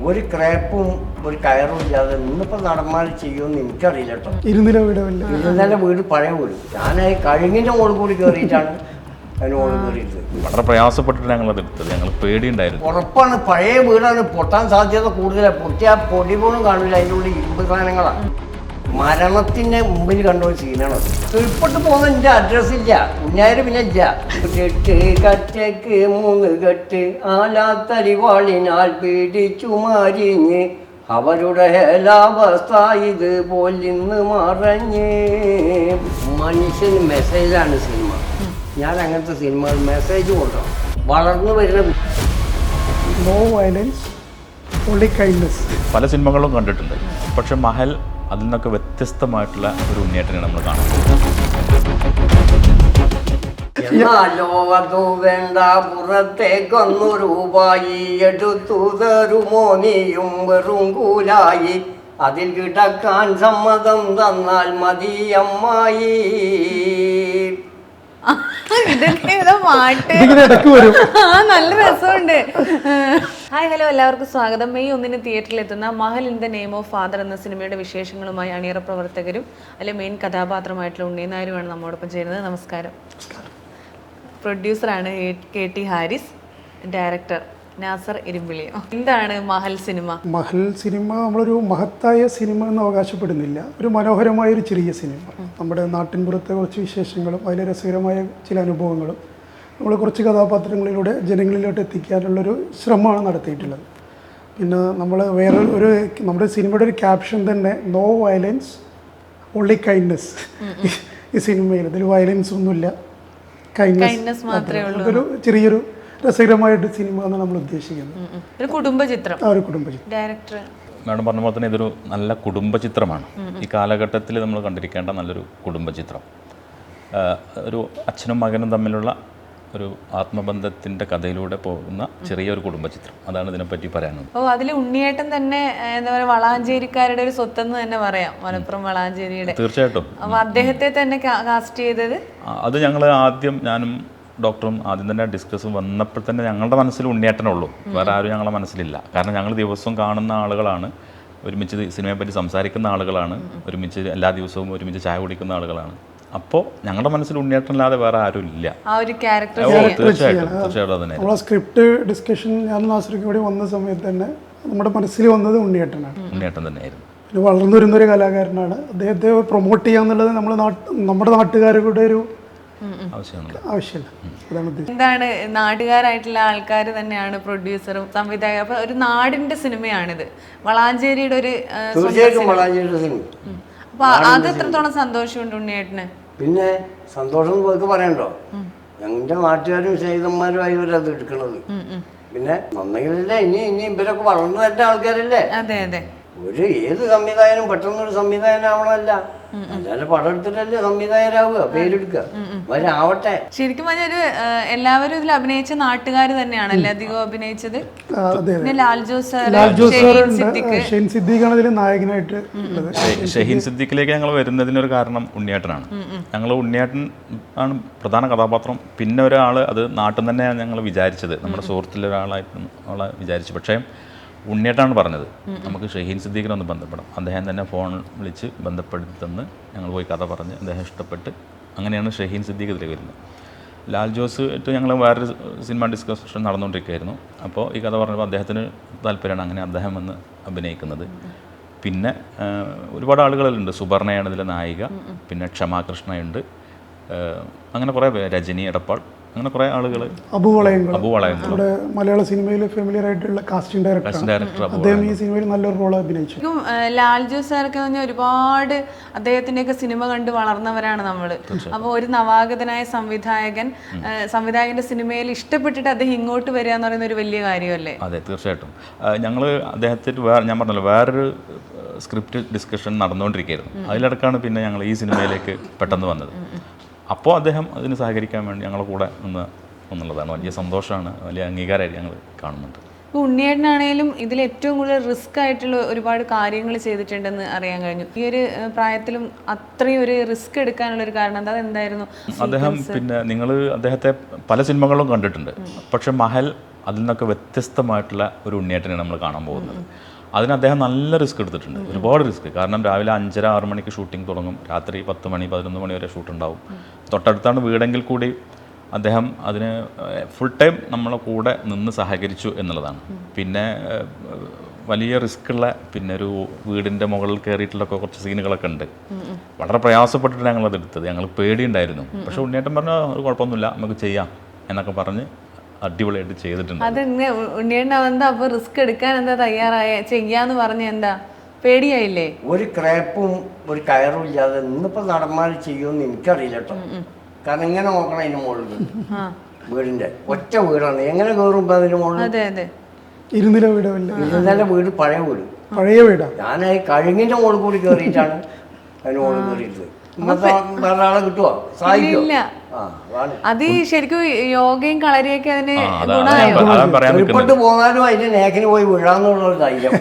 ഒരു ക്രാപ്പും ഒരു കയറും ഇല്ലാതെ ഇന്നിപ്പോൾ നടന്മാർ ചെയ്യുമെന്ന് എനിക്കറിയില്ല കേട്ടോ. ഇരുനില വീട് പഴയ വീട്. ഞാൻ കഴുങ്ങിൻ്റെ മുകളിൽ കൂടി കയറിയിട്ടാണ് അതിന് മുകളിൽ കയറിയിട്ട്. വളരെ പ്രയാസപ്പെട്ടിട്ട് ഞങ്ങളത് എടുത്തത്. ഞങ്ങൾ പേടിയുണ്ടായിരുന്നു. ഉറപ്പാണ്, പഴയ വീടാണ്, പൊട്ടാൻ സാധ്യത കൂടുതലാണ്. പൊട്ടിയ പൊടി പോലും കാണില്ല, അതിൻ്റെ ഉള്ളിൽ ഇരുമ്പ് സാധനങ്ങളാണ്. മരണത്തിൻ്റെ മുമ്പിൽ കണ്ട ഒരു സീനാണ്. ഇപ്പോട്ട് പോകുന്ന എൻ്റെ അഡ്രസ്സില്ല, ഉന്നായിരം പിന്നെ ഇല്ല. കെട്ട് കറ്റക്ക് 3 കെട്ട് ആലാത്തരിവാളിനാൽ പീഡിച്ചു മാരിഞ്ഞ് അവരുടെ ഹേലാവസ്ഥ ഇത് പോലിന്ന് മറഞ്ഞ്. മനുഷ്യന് മെസ്സേജാണ് സിനിമ. ഞാൻ അങ്ങനത്തെ സിനിമ മെസ്സേജ് കൊണ്ടുപോകും. വളർന്നു വരുന്ന നോ വയലൻസ് ഓൺലി കൈൻഡ്നസ് പല സിനിമകളും കണ്ടിട്ടുണ്ട്. പക്ഷെ മഹൽ അതിൽ നിന്നൊക്കെ വ്യത്യസ്തമായിട്ടുള്ള ഒരു ഉണ്ണിയേട്ടനെ നമ്മൾ കാണുന്നത്. എന്നാലോ അതു വേണ്ട, പുറത്തേക്കൊന്നു രൂപായി എടുത്തു തരുമോ നീയും വെറും കൂലായി. അതിൽ കിടക്കാൻ സമ്മതം തന്നാൽ മതി അമ്മായി. നല്ല രസമുണ്ട്. ഹായ് ഹലോ, എല്ലാവർക്കും സ്വാഗതം. മെയ് 1 തിയേറ്ററിൽ എത്തുന്ന Mahal in the name of father എന്ന സിനിമയുടെ വിശേഷങ്ങളുമായി അണിയറ പ്രവർത്തകരും അല്ലെ മെയിൻ കഥാപാത്രമായിട്ടുള്ള ഉണ്ണി നായരുമാണ് നമ്മോടൊപ്പം ചേരുന്നത്. നമസ്കാരം. പ്രൊഡ്യൂസറാണ് KT ഹാരിസ്, ഡയറക്ടർ നാസർ ഇരുമ്പിളിയോ. എന്താണ് മഹൽ സിനിമ? മഹൽ സിനിമ നമ്മളൊരു മഹത്തായ സിനിമ എന്ന് അവകാശപ്പെടുന്നില്ല. ഒരു മനോഹരമായ ഒരു ചെറിയ സിനിമ. നമ്മുടെ നാട്ടിൻപുറത്തെ കുറച്ച് വിശേഷങ്ങളും അതിലെ രസകരമായ ചില അനുഭവങ്ങളും നമ്മൾ കുറച്ച് കഥാപാത്രങ്ങളിലൂടെ ജനങ്ങളിലോട്ട് എത്തിക്കാനുള്ളൊരു ശ്രമമാണ് നടത്തിയിട്ടുള്ളത്. പിന്നെ നമ്മൾ വേറെ ഒരു നമ്മുടെ സിനിമയുടെ ഒരു ക്യാപ്ഷൻ തന്നെ നോ വയലൻസ് ഓൺലി കൈൻഡ്നസ്. ഈ സിനിമയിൽ ഇതിൽ വയലൻസ് ഒന്നുമില്ല, കൈൻഡ്നസ് മാത്രമേ ഉള്ളൂ. അതൊരു ചെറിയൊരു രസകരമായിട്ട് സിനിമ എന്നാണ് നമ്മൾ ഉദ്ദേശിക്കുന്നത്. ഒരു കുടുംബചിത്രം. ഒരു കുടുംബചിത്രം. ഡയറക്ടർ മാഡം പറഞ്ഞ പോലെ തന്നെ ഇതൊരു നല്ല കുടുംബചിത്രമാണ്. ഈ കാലഘട്ടത്തിൽ നമ്മൾ കണ്ടിരിക്കേണ്ട നല്ലൊരു കുടുംബചിത്രം. ഒരു അച്ഛനും മകനും തമ്മിലുള്ള ഒരു ആത്മബന്ധത്തിൻ്റെ കഥയിലൂടെ പോകുന്ന ചെറിയൊരു കുടുംബചിത്രം. അതാണ് ഇതിനെപ്പറ്റി പറയാനുള്ളത്. അതിൽ ഉണ്ണിയേട്ടൻ തന്നെ എന്താ പറയുക, വളാഞ്ചേരിക്കാരുടെ ഒരു സ്വത്തെന്ന് തന്നെ പറയാം, മലപ്പുറം വളാഞ്ചേരിയുടെ. തീർച്ചയായിട്ടും. അപ്പോൾ അദ്ദേഹത്തെ തന്നെ കാസ്റ്റ് ചെയ്തത് അത് ഞങ്ങൾ ആദ്യം ഞാനും ഡോക്ടറും ആദ്യം തന്നെ ഡിസ്കസ് വന്നപ്പോൾ തന്നെ ഞങ്ങളുടെ മനസ്സിൽ ഉണ്ണിയേട്ടനുള്ളൂ, വേറെ ആരും ഞങ്ങളുടെ മനസ്സിലില്ല. കാരണം ഞങ്ങൾ ദിവസവും കാണുന്ന ആളുകളാണ്, ഒരുമിച്ച് സിനിമയെപ്പറ്റി സംസാരിക്കുന്ന ആളുകളാണ്, ഒരുമിച്ച് എല്ലാ ദിവസവും ഒരുമിച്ച് ചായ കുടിക്കുന്ന ആളുകളാണ്. അപ്പോൾ ഞങ്ങളുടെ മനസ്സിൽ ഉണ്ണിയേട്ടനല്ലാതെ വേറെ ആരും ഇല്ല. ആ ഒരു ക്യാരക്ടർ തീർച്ചയായിട്ടും തന്നെ നമ്മളെ സ്ക്രിപ്റ്റ് ഡിസ്കഷൻ ഞാൻ നാസർക്ക് കൂടി വന്ന സമയത്ത് തന്നെ നമ്മുടെ മനസ്സിൽ വന്നത് ഉണ്ണിയേട്ടനാണ്. ഉണ്ണിയേട്ടൻ തന്നെയായിരുന്നു. പിന്നെ വളർന്നു വരുന്നൊരു കലാകാരനാണ്. അദ്ദേഹത്തെ പ്രൊമോട്ട് ചെയ്യാന്നുള്ളത് നമ്മുടെ നാട്ടുകാരുടെ ഒരു ആവശ്യമില്ല. എന്താണ്, നാട്ടുകാരായിട്ടുള്ള ആൾക്കാർ തന്നെയാണ് പ്രൊഡ്യൂസറും സംവിധായകരും. അപ്പൊ ഒരു നാടിന്റെ സിനിമയാണിത്, വളാഞ്ചേരിയുടെ ഒരു. അപ്പൊ അത് എത്രത്തോളം സന്തോഷമുണ്ട് ഉണ്ണിയേട്ടന്? പിന്നെ സന്തോഷം പോയി പറയണ്ടോ, ഞങ്ങളുടെ നാട്ടുകാരും സ്നേഹിതന്മാരുമായി ഇവരത് എടുക്കണത്. പിന്നെ നന്നെങ്കിലല്ലേ ഇനി ഇവരൊക്കെ വളർന്നു വരുന്ന ആൾക്കാരല്ലേ. അതെ അതെ. ഏത് സംവിധായകനും പെട്ടെന്നൊരു സംവിധായകനാവണമല്ല, അല്ലാതെ പടം എടുത്തിട്ടല്ലേ സംവിധായകരാവുക, പേരെടുക്കുക, അവരാവട്ടെ. ശരിക്കും പറഞ്ഞൊരു എല്ലാവരും ഇതിൽ അഭിനയിച്ച നാട്ടുകാർ തന്നെയാണല്ലേ അധികം അഭിനയിച്ചത്. പിന്നെ ലാൽ ജോസ്, ഷഹീൻ സിദ്ദീഖാണ് ഇതിൽ നായകനായിട്ട്. ഷഹീൻ സിദ്ദീഖിലേക്ക് ഞങ്ങൾ വരുന്നതിനൊരു കാരണം ഉണ്ണിയേട്ടനാണ്. ഞങ്ങൾ ഉണ്ണിയേട്ടൻ ആണ് പ്രധാന കഥാപാത്രം. പിന്നെ ഒരാൾ, അത് നാട്ടിൽ തന്നെയാണ് ഞങ്ങൾ വിചാരിച്ചത്, നമ്മുടെ സുഹൃത്തിലൊരാളായിട്ട് അവളെ വിചാരിച്ചു. പക്ഷേ ഉണ്ണിയേട്ടാണ് പറഞ്ഞത് നമുക്ക് ഷഹീൻ സിദ്ദീഖിനൊന്ന് ബന്ധപ്പെടാം. അദ്ദേഹം തന്നെ ഫോൺ വിളിച്ച് ബന്ധപ്പെടുത്തി തന്ന് ഞങ്ങൾ പോയി കഥ പറഞ്ഞ് അദ്ദേഹം ഇഷ്ടപ്പെട്ട് അങ്ങനെയാണ് ഷഹീൻ സിദ്ദീഖ് ഇതിലേക്ക് വരുന്നത്. ലാൽ ജോസ് ആയിട്ട് ഞങ്ങൾ വേറൊരു സിനിമ ഡിസ്കഷൻ നടന്നുകൊണ്ടിരിക്കുകയായിരുന്നു. അപ്പോൾ ഈ കഥ പറഞ്ഞപ്പോൾ അദ്ദേഹത്തിന് താല്പര്യമാണ്, അങ്ങനെ അദ്ദേഹം വന്ന് അഭിനയിക്കുന്നത്. പിന്നെ ഒരുപാട് ആളുകളുണ്ട്. സുബർണയാണ് ഇതിലെ നായിക, പിന്നെ ക്ഷമാകൃഷ്ണയുണ്ട്, അങ്ങനെ കുറേ പേര്, രജനി എടപ്പാൾ, അങ്ങനെ കുറേ ആളുകൾ. നമ്മുടെ മലയാള സിനിമയിൽ ഫെമിലിയർ ആയിട്ടുള്ള കാസ്റ്റിംഗ് ഡയറക്ടർ. അദ്ദേഹം ഈ സിനിമയിൽ നല്ലൊരു റോൾ അഭിനയിച്ചു. ലാൽ ജോസ് സാർക്ക് ഒരുപാട് അദ്ദേഹത്തിൻ്റെയൊക്കെ സിനിമ കണ്ട് വളർന്നവരാണ് നമ്മൾ. അപ്പോൾ ഒരു നവാഗതനായ സംവിധായകന്റെ സിനിമയിൽ ഇഷ്ടപ്പെട്ടിട്ട് അദ്ദേഹം ഇങ്ങോട്ട് വരിക എന്ന് പറയുന്ന ഒരു വലിയ കാര്യമല്ലേ? അതെ, തീർച്ചയായിട്ടും. ഞങ്ങൾ അദ്ദേഹത്തിന് ഞാൻ പറഞ്ഞല്ലോ വേറൊരു സ്ക്രിപ്റ്റ് ഡിസ്കഷൻ നടന്നുകൊണ്ടിരിക്കുകയായിരുന്നു. അതിലിടക്കാണ് പിന്നെ ഞങ്ങൾ ഈ സിനിമയിലേക്ക് പെട്ടെന്ന് വന്നത്. അപ്പോൾ അദ്ദേഹം അതിന് സഹകരിക്കാൻ വേണ്ടി ഞങ്ങളുടെ കൂടെ നിന്ന് എന്നുള്ളതാണ് വലിയ സന്തോഷമാണ്, വലിയ അംഗീകാരമായിട്ട് ഞങ്ങൾ കാണുന്നുണ്ട്. ഉണ്ണിയേട്ടനാണേലും ഇതിൽ ഏറ്റവും കൂടുതൽ റിസ്ക് ആയിട്ടുള്ള ഒരുപാട് കാര്യങ്ങൾ ചെയ്തിട്ടുണ്ടെന്ന് അറിയാൻ കഴിഞ്ഞു. ഈ ഒരു പ്രായത്തിലും അത്രയും ഒരു റിസ്ക് എടുക്കാനുള്ള ഒരു കാരണം എന്താ, എന്തായിരുന്നു? അദ്ദേഹം പിന്നെ നിങ്ങൾ അദ്ദേഹത്തെ പല സിനിമകളും കണ്ടിട്ടുണ്ട്, പക്ഷെ മഹൽ അതിൽ നിന്നൊക്കെ വ്യത്യസ്തമായിട്ടുള്ള ഒരു ഉണ്ണിയേട്ടനെയാണ് നമ്മൾ കാണാൻ പോകുന്നത്. അതിന് അദ്ദേഹം നല്ല റിസ്ക് എടുത്തിട്ടുണ്ട്, ഒരുപാട് റിസ്ക്. കാരണം രാവിലെ 5:30-6 മണിക്ക് ഷൂട്ടിംഗ് തുടങ്ങും, രാത്രി 10 മണി 11 മണി വരെ ഷൂട്ട് ഉണ്ടാവും. തൊട്ടടുത്താണ് വീടെങ്കിൽ കൂടി അദ്ദേഹം അതിന് ഫുൾ ടൈം നമ്മളെ കൂടെ നിന്ന് സഹകരിച്ചു എന്നുള്ളതാണ്. പിന്നെ വലിയ റിസ്ക്കുള്ള പിന്നെ ഒരു വീടിൻ്റെ മുകളിൽ കയറിയിട്ടുള്ള കുറച്ച് സീനുകളൊക്കെ ഉണ്ട്. വളരെ പ്രയാസപ്പെട്ടിട്ട് ഞങ്ങളത് എടുത്തത്, ഞങ്ങൾ പേടിയുണ്ടായിരുന്നു. പക്ഷെ ഉണ്ണിയേട്ടൻ പറഞ്ഞാൽ അത് കുഴപ്പമൊന്നുമില്ല, നമുക്ക് ചെയ്യാം എന്നൊക്കെ പറഞ്ഞ് അടിപൊളിയായിട്ട് ചെയ്തിട്ടുണ്ട്. അതെന്താ ഉണ്ണിയേട്ടൻ എന്താ അപ്പോൾ റിസ്ക് എടുക്കാൻ എന്താ തയ്യാറായ, ചെയ്യാന്ന് പറഞ്ഞ എന്താ പേടിയായില്ലേ? ഒരു ക്രാപ്പും ഒരു കയറും ഇല്ലാതെ ഇന്നിപ്പോ നടന്മാർ ചെയ്യുമെന്ന് എനിക്കറിയില്ല കേട്ടോ. കാരണം ഇങ്ങനെ നോക്കണം അതിന്റെ മുകളിൽ വീടിന്റെ ഒറ്റ വീടാണ്, എങ്ങനെ കയറുമ്പോ അതിന്റെ മുകളിൽ? അതെ അതെ, ഇരുനില വീടല്ലേ? ഇരുനില വീട്, പഴയ വീട്, പഴയ വീടാ. ഞാൻ കഴുങ്ങിന്റെ മുകളിൽ കൂടി കയറിയിട്ടാണ് അതിന് മുകളിൽ കയറിയിട്ട്. ഇന്നത്തെ വേറെ ആളെ കിട്ടുവോ? സാധിക്കോ? അത് ശരിക്കും യോഗയും കളരിയൊക്കെ അതിന് ഉൾപ്പെട്ട് പോന്നാലും അതിന്റെ നേക്കിന് പോയി വീഴാന്നുള്ള ഒരു ധൈര്യം.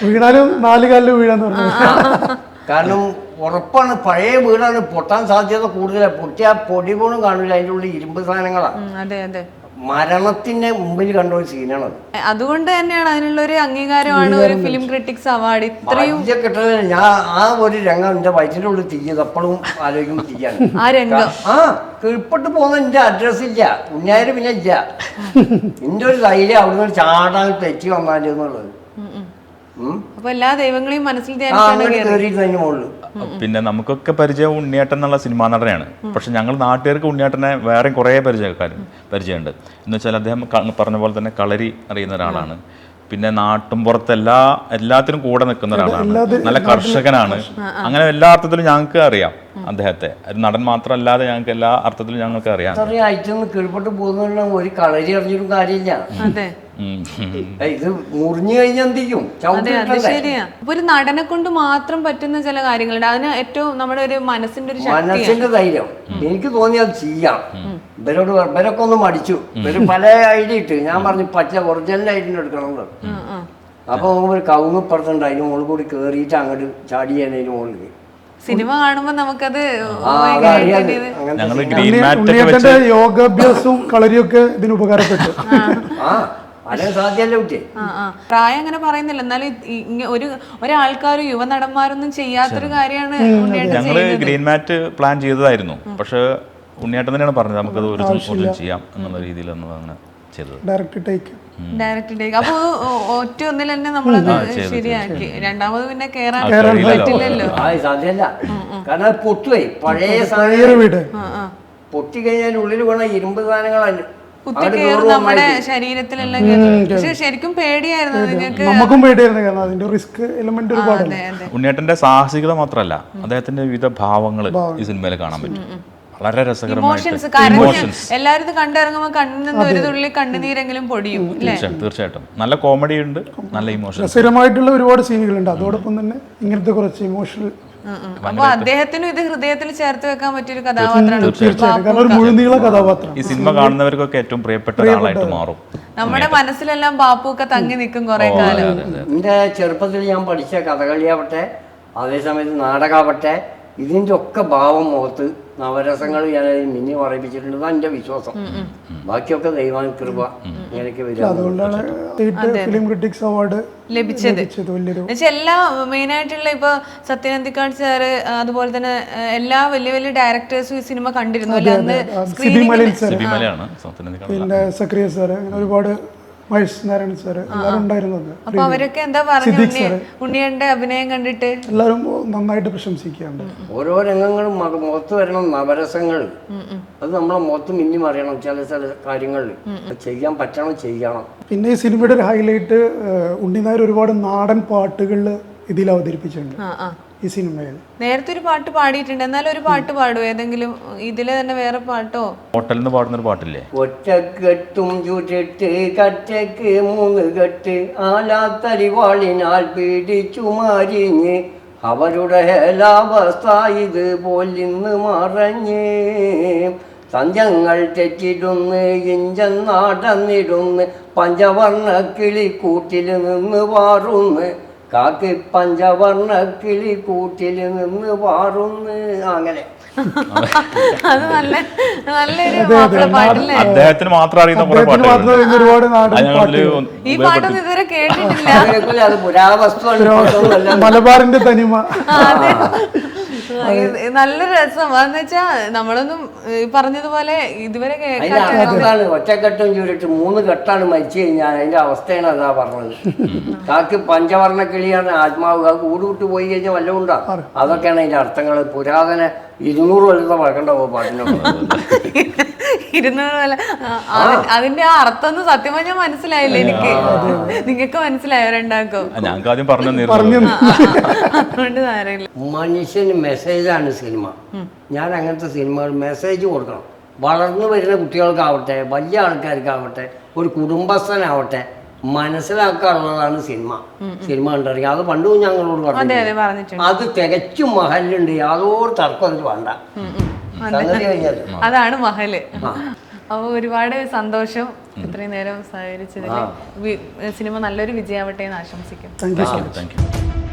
വീണാലും 4 കാലിൽ വീഴാന്ന് പറഞ്ഞു. കാരണം ഉറപ്പാണ്, പഴയ വീടാണ്, പൊട്ടാൻ സാധ്യത കൂടുതലാണ്. പൊട്ടിയ പൊടി പോലും കാണില്ല, അതിൻ്റെ ഉള്ളിൽ ഇരുമ്പ് സാധനങ്ങളാണ്. അതെ അതെ, മരണത്തിന്റെ മുമ്പിൽ കണ്ട ഒരു സീനാണത്. അതുകൊണ്ട് തന്നെയാണ് അതിനുള്ള ഒരു അംഗീകാരമാണ് ഒരു ഫിലിം ക്രിട്ടിക്സ് അവാർഡ്. ഇത്രയും കിട്ടുന്നത് ഞാൻ ആ ഒരു രംഗം എന്റെ വയറ്റിന്റെ ഉള്ളിൽ തീയത് എപ്പോഴും ആലോചിക്കുമ്പോൾ തീയാണ് ആ രംഗം. കീഴ്പ്പെട്ട് പോകുന്ന എന്റെ അഡ്രസ് ഇല്ല, ഉണ്ണായിരം പിന്നെ ഇല്ല. എന്റെ ഒരു ധൈര്യം അവിടുന്ന് ഒരു ചാടാൻ തെറ്റി വന്നാല് എന്നുള്ളത്. അപ്പൊ എല്ലാ ദൈവങ്ങളെയും മനസ്സിൽ കയറിയിരുന്നതിന് മുകളിൽ. പിന്നെ നമുക്കൊക്കെ പരിചയം ഉണ്ണിയേട്ടൻ എന്നുള്ള സിനിമാ നടനെയാണ്. പക്ഷെ ഞങ്ങൾ നാട്ടുകാർക്ക് ഉണ്ണിയേട്ടനെ വേറെ കുറേ പരിചയമുണ്ട്. എന്ന് വെച്ചാൽ അദ്ദേഹം പറഞ്ഞ പോലെ തന്നെ കളരി അറിയുന്ന ഒരാളാണ്. പിന്നെ നാട്ടുംപുറത്ത് എല്ലാത്തിനും കൂടെ നിൽക്കുന്ന ഒരാളാണ്, നല്ല കർഷകനാണ്. അങ്ങനെ എല്ലാ അർത്ഥത്തിലും ഞങ്ങൾക്ക് അറിയാം അദ്ദേഹത്തെ. ഒരു നടൻ മാത്രമല്ലാതെ ഞങ്ങൾക്ക് എല്ലാ അർത്ഥത്തിലും ഞങ്ങൾക്ക് അറിയാം. അയച്ചൊന്ന് കീഴ്പ്പെട്ട് പോകുന്ന ഒരു കളരി അറിഞ്ഞിട്ടും കാര്യമില്ല. ഇത് മുറിഞ്ഞു കഴിഞ്ഞാൽ എന്തിക്കും? ശരിയാ. അപ്പൊ ഒരു നടനെ കൊണ്ട് മാത്രം പറ്റുന്ന ചില കാര്യങ്ങളുണ്ട്. അതിന് ഏറ്റവും നമ്മുടെ ഒരു മനസ്സിന്റെ ധൈര്യം. എനിക്ക് തോന്നി അത് ചെയ്യാം. ഇവരൊക്കെ ഒന്ന് മടിച്ചു. ഇവര് പല ഐഡിയ ഇട്ട് ഞാൻ പറഞ്ഞു പച്ച ഒറിജിനൽ ഐഡിയ എടുക്കണം. അപ്പൊ ഒരു കവുങ്ങപ്പുറത്തുണ്ട്, അതിന് മുകളിൽ കൂടി കേറിയിട്ട് അങ്ങോട്ട് ചാടിയതിന് മുകളിൽ സിനിമ കാണുമ്പോ നമുക്കത് ഉണ്ണിയേട്ടന്റെ യോഗാഭ്യാസവും കളരിയൊക്കെ ഇതിന് ഉപകാരപ്പെട്ടു. പ്രായം അങ്ങനെ പറയുന്നില്ല, എന്നാലും ഒരാൾക്കാരും യുവനടന്മാരൊന്നും ചെയ്യാത്തൊരു കാര്യമാണ്. ഞങ്ങള് ഗ്രീൻ മാറ്റ് പ്ലാൻ ചെയ്തതായിരുന്നു, പക്ഷെ ഉണ്ണിയേട്ടൻ തന്നെയാണ് പറഞ്ഞത് നമുക്കത് ഒരു ചെയ്യാം എന്നുള്ള രീതിയിൽ അങ്ങനെ ചെയ്തത്. Direct take. അപ്പൊ ഒറ്റ ഒന്നിൽ തന്നെ നമ്മളത് ശരിയാക്കി. രണ്ടാമത് പിന്നെ കേറാൻ പറ്റില്ലല്ലോ. കാരണം പൊട്ടുപോയി, പഴയ വീട് പൊട്ടി കഴിഞ്ഞാൽ ഉള്ളിൽ വീണ ഇരുമ്പ് സാധനങ്ങളല്ല നമ്മുടെ ശരീരത്തിലെല്ലാം. പക്ഷെ ശരിക്കും പേടിയായിരുന്നു നിങ്ങൾക്ക്? നമുക്കും പേടിയായിരുന്നു, കാരണം അതിന്റെ റിസ്ക് എലമെന്റ് ഒരുപാട്. ഉണ്ണിയേട്ടന്റെ സാഹസികത മാത്രമല്ല, അദ്ദേഹത്തിന്റെ വിവിധ ഭാവങ്ങൾ ഈ സിനിമയിൽ കാണാൻ പറ്റും. വളരെ രസകരമായിട്ട് എല്ലാവരും കണ്ടിറങ്ങുമ്പോൾ കണ്ണിൽ നിന്ന് ഒരു തുള്ളി കണ്ണുനീരെങ്കിലും പൊടിയും. തീർച്ചയായിട്ടും നല്ല കോമഡി ഉണ്ട്, നല്ല ഇമോഷൻ, രസകരമായിട്ടുള്ള ഒരുപാട് സീനുകളുണ്ട്. അതോടൊപ്പം തന്നെ ഇങ്ങനത്തെ കുറച്ച് ഇമോഷണൽ. അപ്പൊ അദ്ദേഹത്തിനും ഇത് ഹൃദയത്തിൽ ചേർത്ത് വെക്കാൻ പറ്റിയൊരു കഥാപാത്രമാണ്. ഈ സിനിമ കാണുന്നവർക്കൊക്കെ ഏറ്റവും പ്രിയപ്പെട്ട ഒരാളായിട്ട് മാറും. നമ്മുടെ മനസ്സിലെല്ലാം ബാപ്പുക്കെ തങ്ങി നിൽക്കും കുറെ കാലം. എന്റെ ചെറുപ്പത്തിൽ ഞാൻ പഠിച്ച കഥകളിയാവട്ടെ, അതേസമയത്ത് നാടകമാവട്ടെ, ഇതിന്റെ ഒക്കെ ഭാവം മുഖത്ത് നവരസങ്ങൾ ഞാൻ മിന്നി പറയിപ്പിച്ചിട്ടുണ്ട്, എന്റെ വിശ്വാസം. ബാക്കിയൊക്കെ ദൈവ കൃപ ഇങ്ങനെയൊക്കെ വരും. അതുകൊണ്ടാണ് ഫിലിം ക്രിട്ടിക്സ് അവാർഡ് ലഭിച്ചത്. എല്ലാ മെയിൻ ആയിട്ടുള്ള ഇപ്പൊ സത്യനന്ദിക്കാട് സാറ്, അതുപോലെ തന്നെ എല്ലാ വലിയ വലിയ ഡയറക്ടേഴ്സും ഈ സിനിമ കണ്ടിരുന്നു. പിന്നെ സക്രിയ സാറ്, ഒരുപാട് മഹേഷ് നാരായണൻ സാറ് എല്ലാവരും ഉണ്ടായിരുന്നത്. അപ്പൊ അവരൊക്കെ എന്താ പറഞ്ഞു ഉണ്ണിയുടെ അഭിനയം കണ്ടിട്ട്? എല്ലാവരും നന്നായിട്ട് പ്രശംസിക്കുകയാണ്. ഓരോ രംഗങ്ങളും മുഖത്ത് വരണം നവരസങ്ങൾ. അത് നമ്മളെ മുഖത്ത് മിന്നി മറിയണം. ചില കാര്യങ്ങളിൽ ചെയ്യാൻ പറ്റണം, ചെയ്യണം. പിന്നെ ഈ സിനിമയുടെ ഒരു ഹൈലൈറ്റ്, ഉണ്ണിനായർ ഒരുപാട് നാടൻ പാട്ടുകൾ ഇതിൽ അവതരിപ്പിച്ചിട്ടുണ്ട് ഈ സിനിമയിൽ. നേരത്തെ ഒരു പാട്ട് പാടിയിട്ടുണ്ട്, എന്നാലും ഒരു പാട്ട് പാടും ഏതെങ്കിലും ഇതിലെ തന്നെ വേറെ പാട്ടോ? ഹോട്ടലിൽ നിന്ന് പാടുന്നൊരു പാട്ടില്ലേ? ഒറ്റക്കെട്ടും ചുറ്റിട്ട് കറ്റക്ക് 3 കെട്ട് ആലാത്തരിവാളിനാൽ പീഡിച്ചു മാരിഞ്ഞ് അവരുടെ ഹേലാവസ്ഥ ഇത് പോലിന്ന് മറഞ്ഞ് സന്ധ്യങ്ങൾ തെറ്റിടുന്ന് ഇഞ്ചൻ നാടന്നിടുന്ന് പഞ്ചവർണ്ണ കിളി കൂട്ടിൽ നിന്ന് വാറുന്ന് കാക്കി പഞ്ചവർണ്ണ കിളി കൂട്ടിൽ നിന്ന് വാറുന്ന് അങ്ങനെ. അത് നല്ലൊരു മാപ്പിള പാട്ടല്ലേ? അദ്ദേഹത്തിന് മാത്രം അറിയുന്ന കുറെ അദ്ദേഹത്തിന് മാത്രം പാട്ടുകൾ അറിയുന്ന ഒരുപാട് നാടൻ പാട്ടുകൾ. ഈ പാട്ടൊന്നും ഇതുവരെ കേട്ടിട്ടില്ല. കേൾക്കില്ല, അത് പുരാവസ്തു മലബാറിന്റെ തനിമ. അതെ. നല്ല രസം. എന്ന് വെച്ചാ നമ്മളൊന്നും ഈ പറഞ്ഞതുപോലെ ഇതുവരെ അതിന്റെ അർത്ഥമാണ് ഒറ്റക്കെട്ടും ചുരുട്ട് 3 കെട്ടാണ് മരിച്ചു കഴിഞ്ഞാൽ അതിന്റെ അവസ്ഥയാണ് അതാ പറഞ്ഞത്. കാക്ക് പഞ്ചവർണ്ണ കിളിയാണ് ആത്മാവ്, അത് കൂടുവിട്ട് പോയി കഴിഞ്ഞാൽ വല്ലതും ഉണ്ടാ. അതൊക്കെയാണ് അതിന്റെ അർത്ഥങ്ങൾ. പുരാതന 200 കൊല്ലത്തെ വഴക്കണ്ടാവും പാട്ടിനൊക്കെ. 200 കൊല്ലം. അതിന്റെ ആ അർത്ഥം ഒന്നും സത്യം പറഞ്ഞാൽ മനസ്സിലായില്ല എനിക്ക്. നിങ്ങൾക്ക് മനസ്സിലായോ രണ്ടാക്കും? ഞങ്ങൾക്ക് ആദ്യം പറഞ്ഞു അതുകൊണ്ട് സാരമില്ല. മനുഷ്യന് മെസ്സേജാണ് സിനിമ. ഞാൻ അങ്ങനത്തെ സിനിമകൾ മെസ്സേജ് കൊടുക്കണം. വളർന്നു വരുന്ന കുട്ടികൾക്കാവട്ടെ, വലിയ ആൾക്കാർക്കാവട്ടെ, ഒരു കുടുംബസ്ഥനാവട്ടെ, മനസ്സിലാക്കാനുള്ളതാണ് സിനിമ. സിനിമ കണ്ടിറങ്ങി അത് പണ്ടും ഞങ്ങളോട് പറഞ്ഞു. അത് തികച്ചും മഹലുണ്ട്, യാതൊരു തർക്കം അതിൽ വേണ്ട. സംഗതി കഴിഞ്ഞത് അതാണ് മഹല്. അപ്പൊ ഒരുപാട് സന്തോഷം ഇത്രയും നേരം സഹകരിച്ചതിൽ. സിനിമ നല്ലൊരു വിജയാവട്ടെ എന്ന് ആശംസിക്കും. Thank you.